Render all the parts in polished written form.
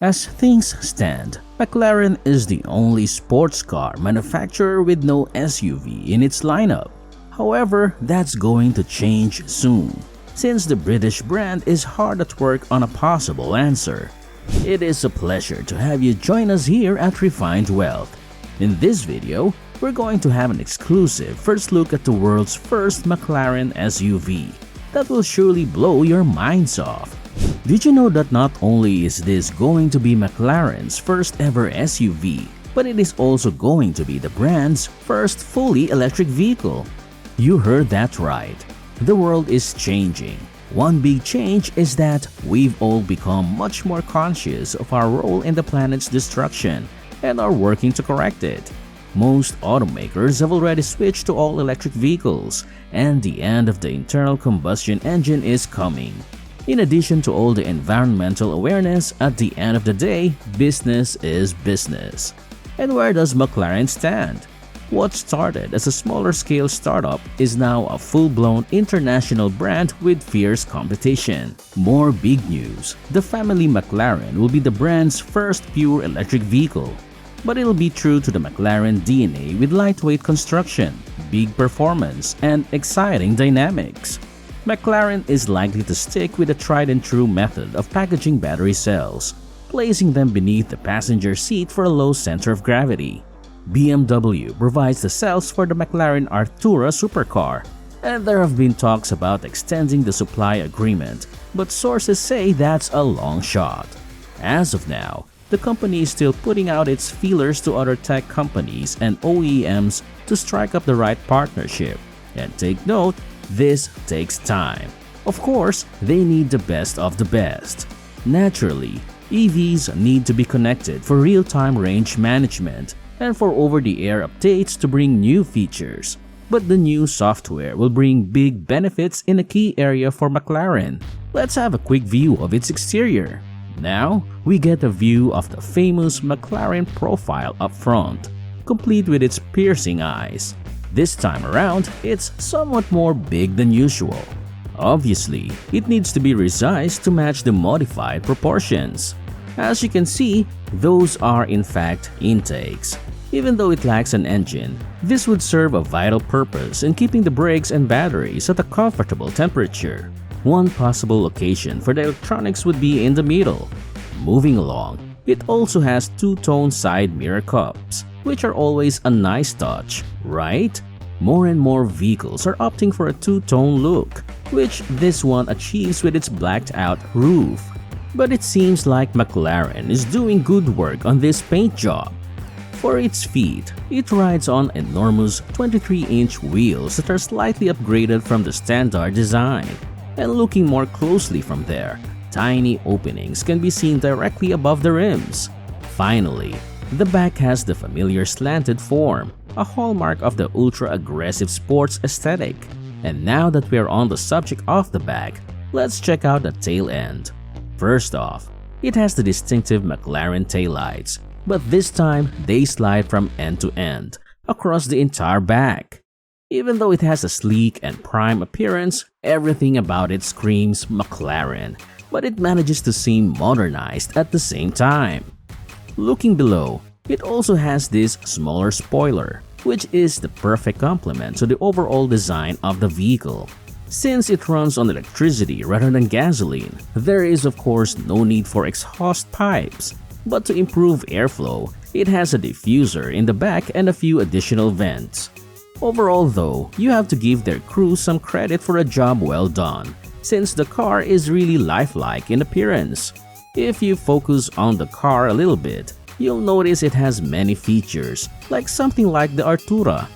As things stand, McLaren is the only sports car manufacturer with no SUV in its lineup. However, that's going to change soon, since the British brand is hard at work on a possible answer. It is a pleasure to have you join us here at Refined Wealth. In this video, we're going to have an exclusive first look at the world's first McLaren SUV that will surely blow your minds off. Did you know that not only is this going to be McLaren's first ever SUV, but it is also going to be the brand's first fully electric vehicle? You heard that right. The world is changing. One big change is that we've all become much more conscious of our role in the planet's destruction and are working to correct it. Most automakers have already switched to all-electric vehicles, and the end of the internal combustion engine is coming. In addition to all the environmental awareness, at the end of the day, business is business. And where does McLaren stand? What started as a smaller-scale startup is now a full-blown international brand with fierce competition. More big news: the family McLaren will be the brand's first pure electric vehicle. But it'll be true to the McLaren DNA with lightweight construction, big performance, and exciting dynamics. McLaren is likely to stick with the tried-and-true method of packaging battery cells, placing them beneath the passenger seat for a low center of gravity. BMW provides the cells for the McLaren Artura supercar, and there have been talks about extending the supply agreement, but sources say that's a long shot. As of now, the company is still putting out its feelers to other tech companies and OEMs to strike up the right partnership. And take note, this takes time. Of course, they need the best of the best. Naturally, EVs need to be connected for real-time range management and for over-the-air updates to bring new features. But the new software will bring big benefits in a key area for McLaren. Let's have a quick view of its exterior. Now, we get a view of the famous McLaren profile up front, complete with its piercing eyes. This time around, it's somewhat more big than usual. Obviously, it needs to be resized to match the modified proportions. As you can see, those are in fact intakes. Even though it lacks an engine, this would serve a vital purpose in keeping the brakes and batteries at a comfortable temperature. One possible location for the electronics would be in the middle. Moving along, it also has two-tone side mirror cups, which are always a nice touch, right? More and more vehicles are opting for a two-tone look, which this one achieves with its blacked-out roof. But it seems like McLaren is doing good work on this paint job. For its feet, it rides on enormous 23-inch wheels that are slightly upgraded from the standard design. And looking more closely from there, tiny openings can be seen directly above the rims. Finally, the back has the familiar slanted form, a hallmark of the ultra-aggressive sports aesthetic. And now that we're on the subject of the back, let's check out the tail end. First off, it has the distinctive McLaren taillights, but this time they slide from end to end, across the entire back. Even though it has a sleek and prime appearance, everything about it screams McLaren, but it manages to seem modernized at the same time. Looking below, it also has this smaller spoiler, which is the perfect complement to the overall design of the vehicle. Since it runs on electricity rather than gasoline, there is of course no need for exhaust pipes. But to improve airflow, it has a diffuser in the back and a few additional vents. Overall though, you have to give their crew some credit for a job well done, since the car is really lifelike in appearance. If you focus on the car a little bit, you'll notice it has many features, like something like the Artura.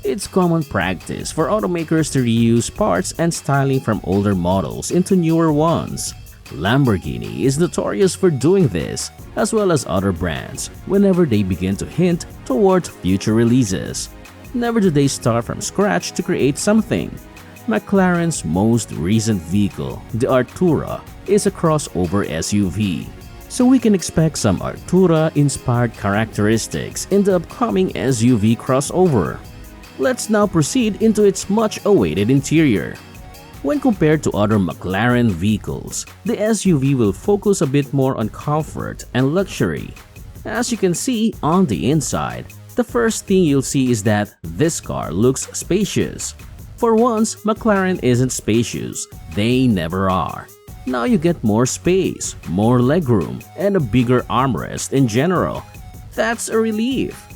It's common practice for automakers to reuse parts and styling from older models into newer ones. Lamborghini is notorious for doing this, as well as other brands, whenever they begin to hint toward future releases. Never do they start from scratch to create something. McLaren's most recent vehicle, the Artura, is a crossover SUV. So we can expect some Artura-inspired characteristics in the upcoming SUV crossover. Let's now proceed into its much-awaited interior. When compared to other McLaren vehicles, the SUV will focus a bit more on comfort and luxury. As you can see on the inside, the first thing you'll see is that this car looks spacious. For once, McLaren isn't spacious. They never are. Now you get more space, more legroom, and a bigger armrest in general. That's a relief.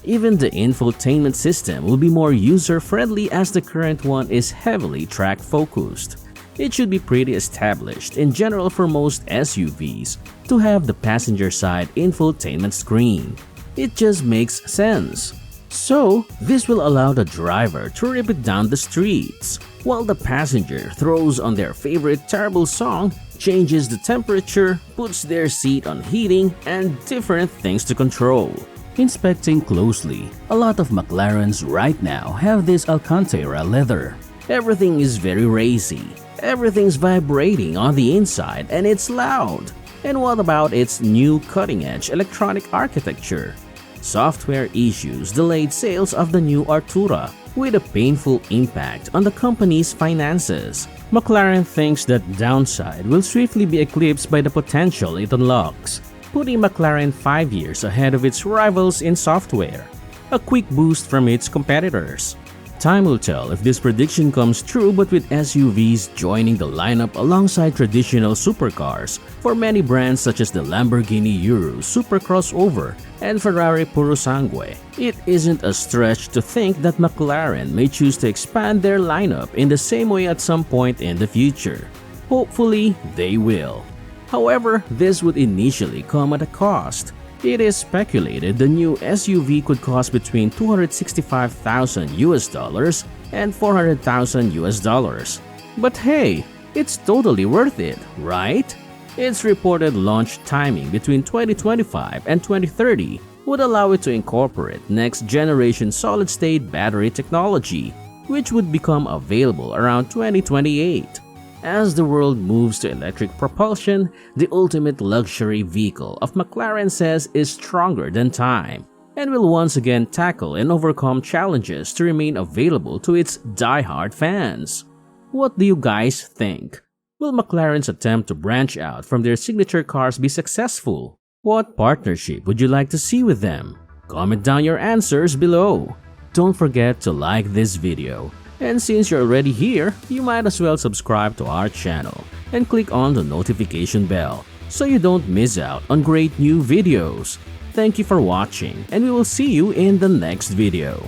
Even the infotainment system will be more user-friendly as the current one is heavily track-focused. It should be pretty established in general for most SUVs to have the passenger side infotainment screen. It just makes sense. So, this will allow the driver to rip it down the streets, while the passenger throws on their favorite terrible song, changes the temperature, puts their seat on heating, and different things to control. Inspecting closely, a lot of McLarens right now have this Alcantara leather. Everything is very racy. Everything's vibrating on the inside and it's loud. And what about its new cutting-edge electronic architecture? Software issues delayed sales of the new Artura, with a painful impact on the company's finances. McLaren thinks that downside will swiftly be eclipsed by the potential it unlocks, putting McLaren 5 years ahead of its rivals in software, a quick boost from its competitors. Time will tell if this prediction comes true, but with SUVs joining the lineup alongside traditional supercars for many brands such as the Lamborghini Urus Super Crossover and Ferrari Purosangue, it isn't a stretch to think that McLaren may choose to expand their lineup in the same way at some point in the future. Hopefully, they will. However, this would initially come at a cost. It is speculated the new SUV could cost between $265,000 and $400,000. But hey, it's totally worth it, right? Its reported launch timing between 2025 and 2030 would allow it to incorporate next-generation solid-state battery technology, which would become available around 2028. As the world moves to electric propulsion, the ultimate luxury vehicle of McLaren says is stronger than time and will once again tackle and overcome challenges to remain available to its die-hard fans. What do you guys think? Will McLaren's attempt to branch out from their signature cars be successful? What partnership would you like to see with them? Comment down your answers below. Don't forget to like this video. And since you're already here, you might as well subscribe to our channel and click on the notification bell so you don't miss out on great new videos. Thank you for watching, and we will see you in the next video.